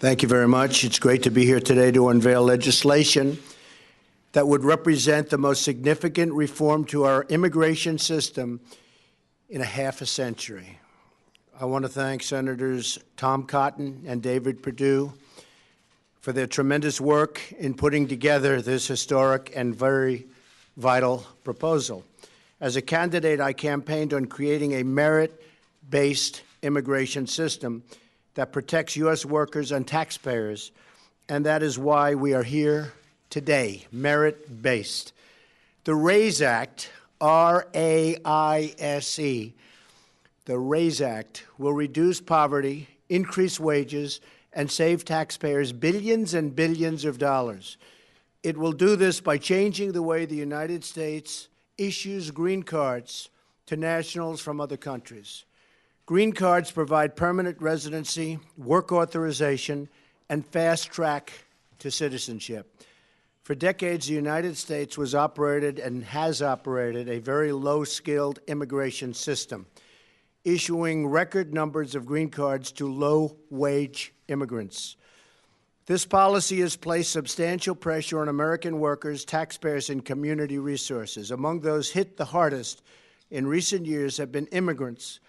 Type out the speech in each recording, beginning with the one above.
Thank you very much. It's great to be here today to unveil legislation that would represent the most significant reform to our immigration system in a half a century. I want to thank Senators Tom Cotton and David Perdue for their tremendous work in putting together this historic and very vital proposal. As a candidate, I campaigned on creating a merit-based immigration system that protects U.S. workers and taxpayers, and that is why we are here today, merit-based. The RAISE Act, R-A-I-S-E, the RAISE Act will reduce poverty, increase wages, and save taxpayers billions and billions of dollars. It will do this by changing the way the United States issues green cards to nationals from other countries. Green cards provide permanent residency, work authorization, and fast track to citizenship. For decades, the United States was operated and has operated a very low-skilled immigration system, issuing record numbers of green cards to low-wage immigrants. This policy has placed substantial pressure on American workers, taxpayers, and community resources. Among those hit the hardest in recent years have been immigrants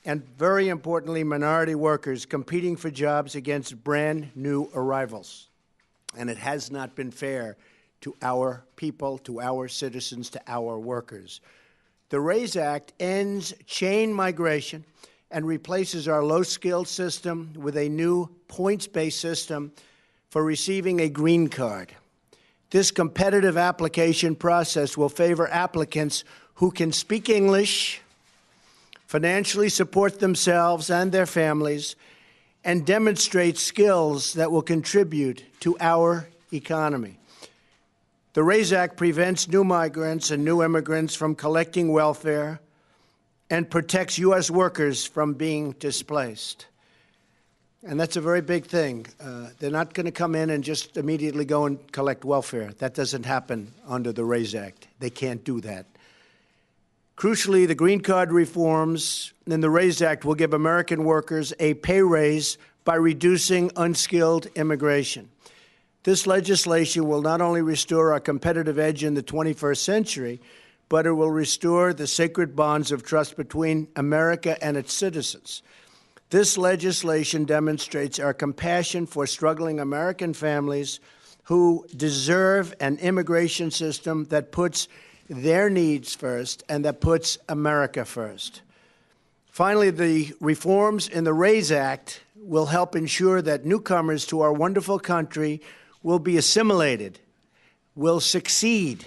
and, very importantly, minority workers competing for jobs against brand-new arrivals. And it has not been fair to our people, to our citizens, to our workers. The RAISE Act ends chain migration and replaces our low-skilled system with a new points-based system for receiving a green card. This competitive application process will favor applicants who can speak English, financially support themselves and their families, and demonstrate skills that will contribute to our economy. The RAISE Act prevents new migrants and new immigrants from collecting welfare and protects U.S. workers from being displaced. And that's a very big thing. They're not going to come in and just immediately go and collect welfare. That doesn't happen under the RAISE Act. They can't do that. Crucially, the green card reforms in the RAISE Act will give American workers a pay raise by reducing unskilled immigration. This legislation will not only restore our competitive edge in the 21st century, but it will restore the sacred bonds of trust between America and its citizens. This legislation demonstrates our compassion for struggling American families who deserve an immigration system that puts their needs first and that puts America first. Finally, the reforms in the RAISE Act will help ensure that newcomers to our wonderful country will be assimilated, will succeed,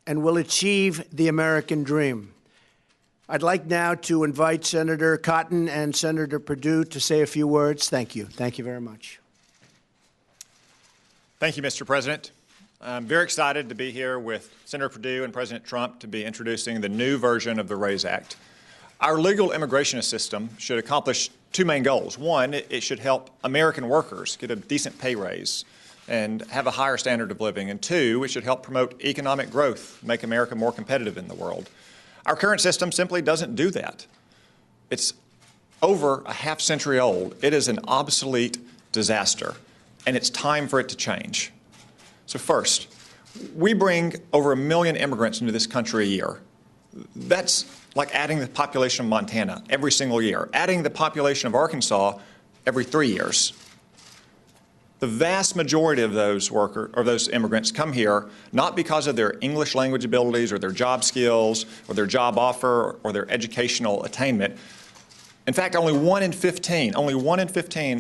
and will achieve the American dream. I'd like now to invite Senator Cotton and Senator Perdue to say a few words. Thank you. Thank you very much. Thank you, Mr. President. I'm very excited to be here with Senator Perdue and President Trump to be introducing the new version of the RAISE Act. Our legal immigration system should accomplish two main goals. One, it should help American workers get a decent pay raise and have a higher standard of living. And two, it should help promote economic growth, make America more competitive in the world. Our current system simply doesn't do that. It's over a half century old. It is an obsolete disaster, and it's time for it to change. So first, we bring over 1 million immigrants into this country a year. That's like adding the population of Montana every single year, adding the population of Arkansas every 3 years. The vast majority of those immigrants come here not because of their English language abilities or their job skills or their job offer or their educational attainment. In fact, only one in 15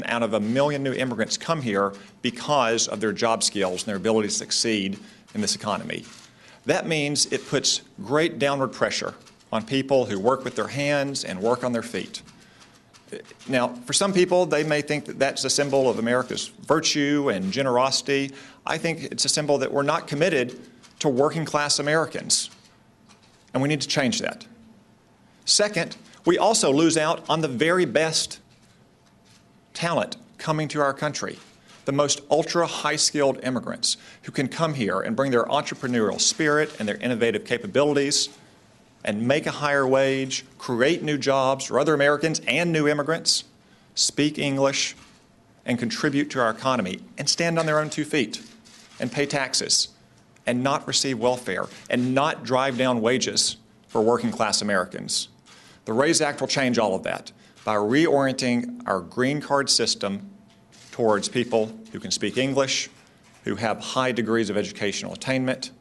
out of 1 million new immigrants come here because of their job skills and their ability to succeed in this economy. That means it puts great downward pressure on people who work with their hands and work on their feet. Now, for some people, they may think that that's a symbol of America's virtue and generosity. I think it's a symbol that we're not committed to working-class Americans, and we need to change that. Second, we also lose out on the very best talent coming to our country, the most ultra-high-skilled immigrants who can come here and bring their entrepreneurial spirit and their innovative capabilities and make a higher wage, create new jobs for other Americans and new immigrants, speak English, and contribute to our economy and stand on their own 2 feet and pay taxes and not receive welfare and not drive down wages for working-class Americans. The RAISE Act will change all of that by reorienting our green card system towards people who can speak English, who have high degrees of educational attainment,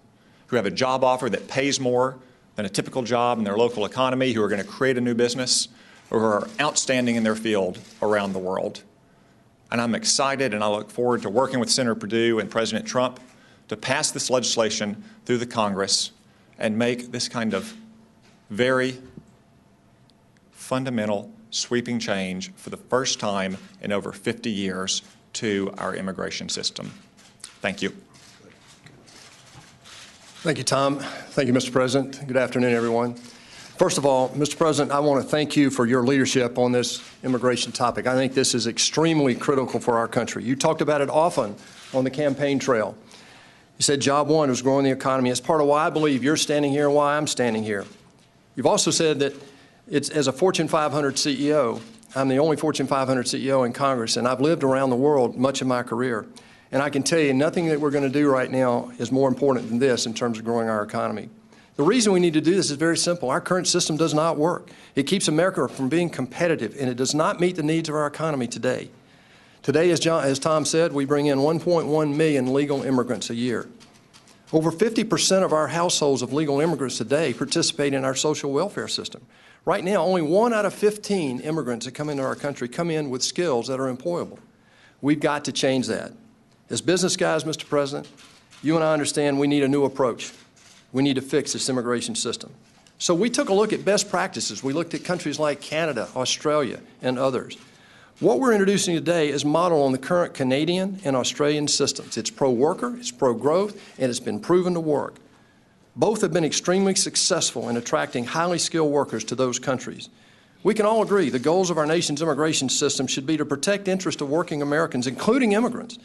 who have a job offer that pays more than a typical job in their local economy, who are going to create a new business, or who are outstanding in their field around the world. And I'm excited and I look forward to working with Senator Perdue and President Trump to pass this legislation through the Congress and make this kind of very fundamental, sweeping change for the first time in over 50 years to our immigration system. Thank you. Thank you, Tom. Thank you, Mr. President. Good afternoon, everyone. First of all, Mr. President, I want to thank you for your leadership on this immigration topic. I think this is extremely critical for our country. You talked about it often on the campaign trail. You said job one was growing the economy. It's part of why I believe you're standing here and why I'm standing here. You've also said that it's, as a Fortune 500 CEO, I'm the only Fortune 500 CEO in Congress, and I've lived around the world much of my career. And I can tell you nothing that we're going to do right now is more important than this in terms of growing our economy. The reason we need to do this is very simple. Our current system does not work. It keeps America from being competitive, and it does not meet the needs of our economy today. Today, as Tom said, we bring in 1.1 million legal immigrants a year. Over 50% of our households of legal immigrants today participate in our social welfare system. Right now, only 1 out of 15 immigrants that come into our country come in with skills that are employable. We've got to change that. As business guys, Mr. President, you and I understand we need a new approach. We need to fix this immigration system. So we took a look at best practices. We looked at countries like Canada, Australia, and others. What we're introducing today is modeled on the current Canadian and Australian systems. It's pro-worker, it's pro-growth, and it's been proven to work. Both have been extremely successful in attracting highly skilled workers to those countries. We can all agree the goals of our nation's immigration system should be to protect the interests of working Americans, including immigrants,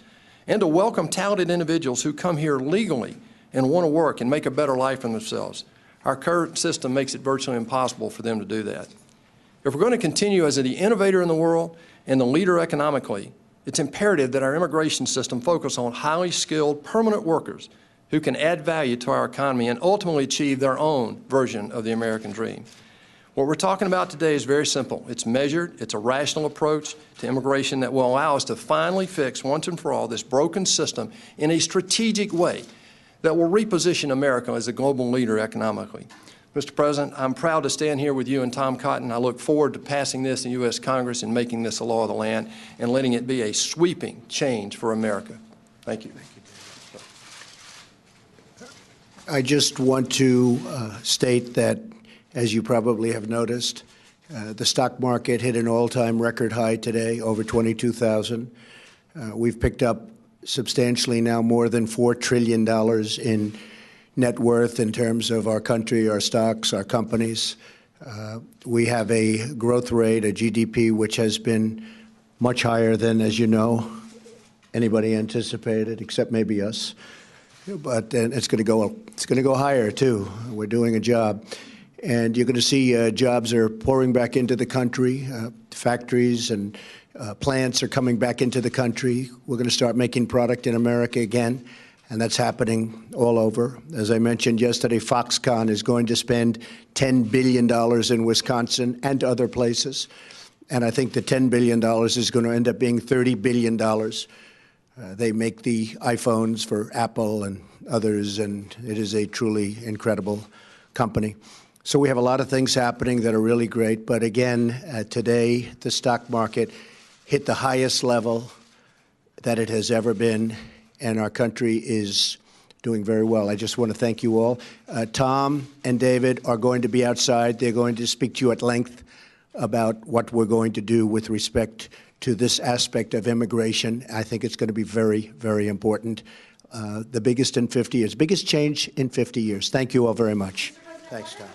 and to welcome talented individuals who come here legally and want to work and make a better life for themselves. Our current system makes it virtually impossible for them to do that. If we're going to continue as the innovator in the world and the leader economically, it's imperative that our immigration system focus on highly skilled, permanent workers who can add value to our economy and ultimately achieve their own version of the American dream. What we're talking about today is very simple. It's measured. It's a rational approach to immigration that will allow us to finally fix once and for all this broken system in a strategic way that will reposition America as a global leader economically. Mr. President, I'm proud to stand here with you and Tom Cotton. I look forward to passing this in U.S. Congress and making this a law of the land and letting it be a sweeping change for America. Thank you. I just want to state that, as you probably have noticed, the stock market hit an all-time record high today, over 22,000. We've picked up substantially now more than $4 trillion in net worth in terms of our country, our stocks, our companies. We have a growth rate, a GDP, which has been much higher than, as you know, anybody anticipated, except maybe us. But it's going to go higher too. We're doing a job, and you're going to see jobs are pouring back into the country. Factories and plants are coming back into the country. We're going to start making product in America again, and that's happening all over. As I mentioned yesterday, Foxconn is going to spend $10 billion in Wisconsin and other places, and I think the $10 billion is going to end up being $30 billion. They make the iPhones for Apple and others, and it is a truly incredible company. So we have a lot of things happening that are really great. But again, today, the stock market hit the highest level that it has ever been, and our country is doing very well. I just want to thank you all. Tom and David are going to be outside. They're going to speak to you at length about what we're going to do with respect to this aspect of immigration. I think it's going to be very, very important. The biggest in 50 years, biggest change in 50 years. Thank you all very much. Thanks, Tom.